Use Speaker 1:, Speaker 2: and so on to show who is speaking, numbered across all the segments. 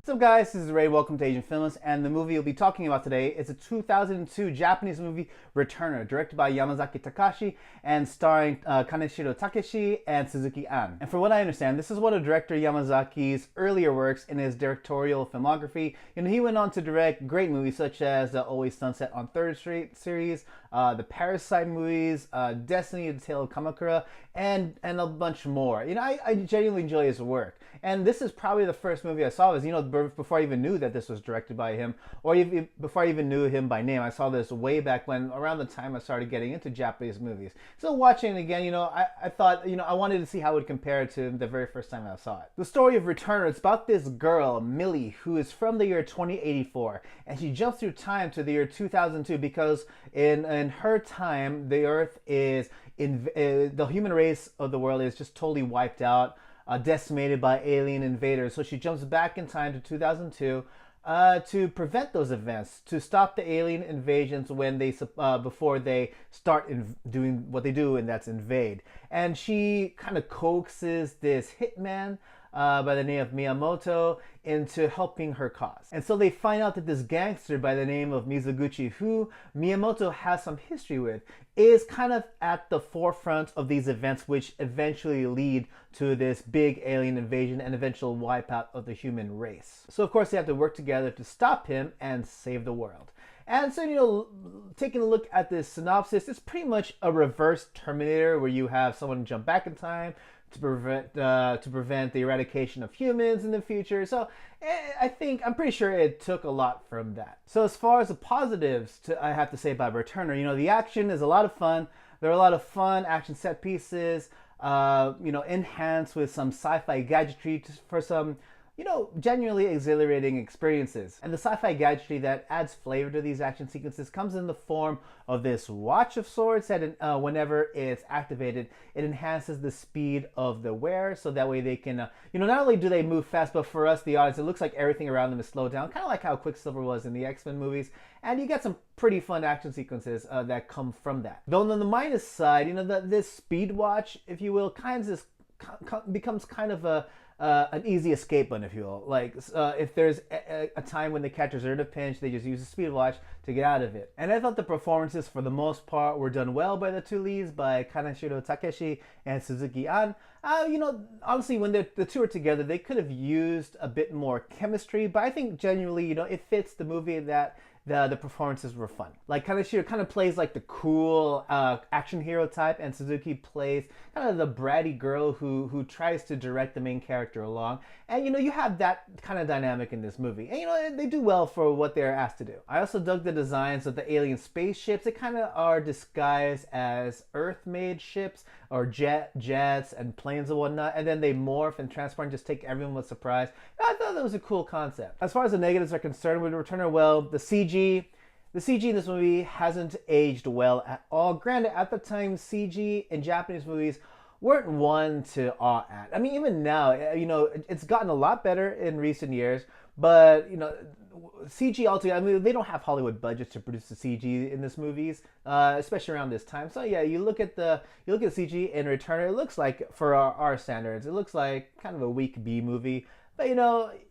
Speaker 1: What's up guys, this is Ray, welcome to Asian Films, and the movie we'll be talking about today is a 2002 Japanese movie, Returner, directed by Yamazaki Takashi and starring Kaneshiro Takeshi and Suzuki An. And from what I understand, this is one of director Yamazaki's earlier works in his directorial filmography. He went on to direct great movies such as the Always Sunset on 3rd Street series, the Parasyte movies, Destiny, The Tale of Kamakura, and a bunch more. I genuinely enjoy his work. And this is probably the first movie I saw before I even knew that this was directed by him, or even before I even knew him by name. I saw this way back when, around the time I started getting into Japanese movies. So watching it again, I thought, I wanted to see how it would compare to the very first time I saw it. The story of Returner, it's about this girl, Millie, who is from the year 2084, and she jumps through time to the year 2002 because in her time, the Earth is, the human race of the world is just totally wiped out. Decimated by alien invaders. So she jumps back in time to 2002 to prevent those events, to stop the alien invasions when before they start doing what they do, and that's invade. And she kind of coaxes this hitman by the name of Miyamoto into helping her cause. And so they find out that this gangster by the name of Mizuguchi, who Miyamoto has some history with, is kind of at the forefront of these events which eventually lead to this big alien invasion and eventual wipeout of the human race. So of course they have to work together to stop him and save the world. And so, taking a look at this synopsis, it's pretty much a reverse Terminator where you have someone jump back in time to prevent the eradication of humans in the future. So I'm pretty sure it took a lot from that. So as far as the positives I have to say about Returner, the action is a lot of fun. There are a lot of fun action set pieces, enhanced with some sci-fi gadgetry for some genuinely exhilarating experiences. And the sci-fi gadgetry that adds flavor to these action sequences comes in the form of this watch of sorts that whenever it's activated, it enhances the speed of the wearer, so that way they can, not only do they move fast, but for us, the audience, it looks like everything around them is slowed down, kind of like how Quicksilver was in the X-Men movies. And you get some pretty fun action sequences that come from that. Though on the minus side, this speed watch, if you will, becomes kind of an easy escape button, if you will. Like if there's a time when the characters are in a pinch, they just use the speed watch to get out of it. And I thought the performances for the most part were done well by the two leads, by Kaneshiro Takeshi and Suzuki An. Honestly, when the two are together, they could have used a bit more chemistry, but I think genuinely, it fits the movie that the performances were fun. Like Kaneshiro kind of plays like the cool action hero type, and Suzuki plays kind of the bratty girl who tries to direct the main character along. And you have that kind of dynamic in this movie. And they do well for what they're asked to do. I also dug the designs of the alien spaceships. They kind of are disguised as Earth-made ships or jets and planes and whatnot, and then they morph and transform and just take everyone by surprise. I thought that was a cool concept. As far as the negatives are concerned with Returner, well, the CG in this movie hasn't aged well at all. Granted, at the time, CG in Japanese movies weren't one to awe at. I mean, even now, it's gotten a lot better in recent years, but, CG altogether, I mean, they don't have Hollywood budgets to produce the CG in this movies, especially around this time. So yeah, you look at the CG in Returner, it looks like, for our standards, it looks like kind of a weak B movie. But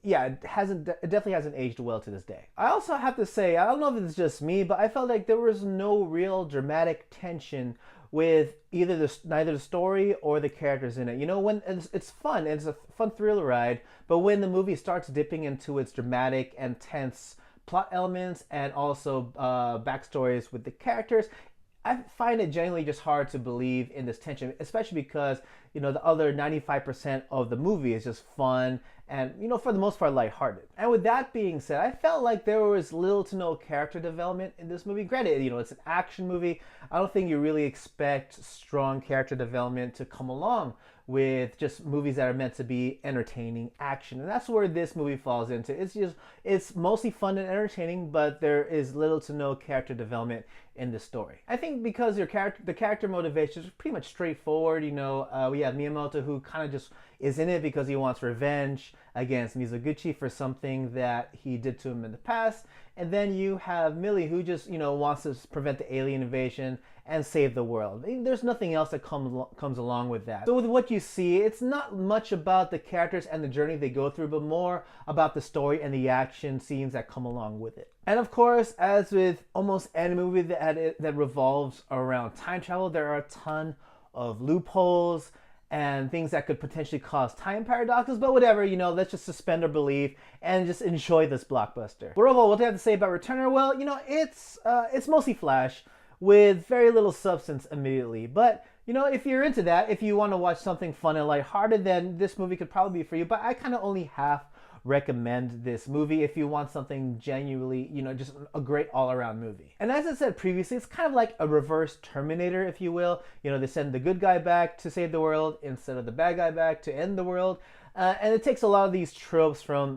Speaker 1: yeah, it definitely hasn't aged well to this day. I also have to say, I don't know if it's just me, but I felt like there was no real dramatic tension with neither the story or the characters in it. When it's fun, it's a fun thriller ride, but when the movie starts dipping into its dramatic and tense plot elements and also backstories with the characters, I find it genuinely just hard to believe in this tension, especially because, the other 95% of the movie is just fun and, for the most part, lighthearted. And with that being said, I felt like there was little to no character development in this movie. Granted, it's an action movie. I don't think you really expect strong character development to come along with just movies that are meant to be entertaining action. And that's where this movie falls into. It's mostly fun and entertaining, but there is little to no character development in the story. I think because the character motivations are pretty much straightforward. We have Miyamoto, who kind of just is in it because he wants revenge against Mizuguchi for something that he did to him in the past. And then you have Millie, who just, wants to prevent the alien invasion and save the world. There's nothing else that comes along with that. So with what you see, it's not much about the characters and the journey they go through, but more about the story and the action scenes that come along with it. And of course, as with almost any movie that revolves around time travel, there are a ton of loopholes and things that could potentially cause time paradoxes, but whatever, let's just suspend our belief and just enjoy this blockbuster. But overall, what do I have to say about Returner? Well, it's mostly flash with very little substance immediately. But, if you're into that, if you want to watch something fun and lighthearted, then this movie could probably be for you. But I kind of only half recommend this movie if you want something genuinely, just a great all-around movie. And as I said previously, it's kind of like a reverse Terminator, if you will. They send the good guy back to save the world instead of the bad guy back to end the world. And it takes a lot of these tropes from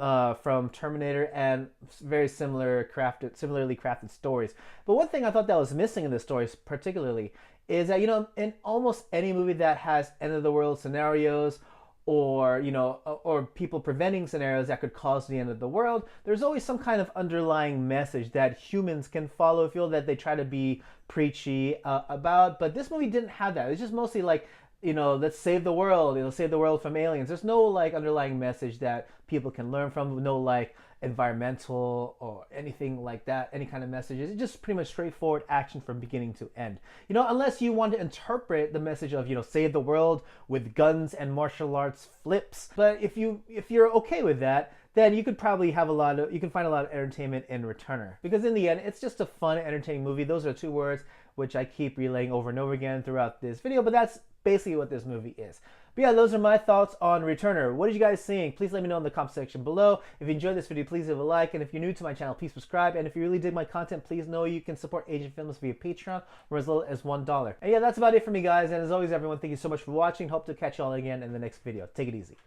Speaker 1: Terminator and very similarly crafted stories. But one thing I thought that was missing in the stories particularly is that, in almost any movie that has end of the world scenarios, or people preventing scenarios that could cause the end of the world, there's always some kind of underlying message that humans can follow, feel that they try to be preachy about. But this movie didn't have that. It was just mostly like, let's save the world, save the world from aliens. There's no like underlying message that people can learn from, no like environmental or anything like that, any kind of messages. It's just pretty much straightforward action from beginning to end. Unless you want to interpret the message of, save the world with guns and martial arts flips. But if you're okay with that, then you could probably you can find a lot of entertainment in Returner. Because in the end, it's just a fun, entertaining movie. Those are two words which I keep relaying over and over again throughout this video, but that's basically what this movie is. But yeah, those are my thoughts on Returner. What did you guys think? Please let me know in the comment section below. If you enjoyed this video, please leave a like. And if you're new to my channel, please subscribe. And if you really dig my content, please know you can support Asian Films via Patreon for as little as $1. And yeah, that's about it for me, guys. And as always, everyone, thank you so much for watching. Hope to catch you all again in the next video. Take it easy.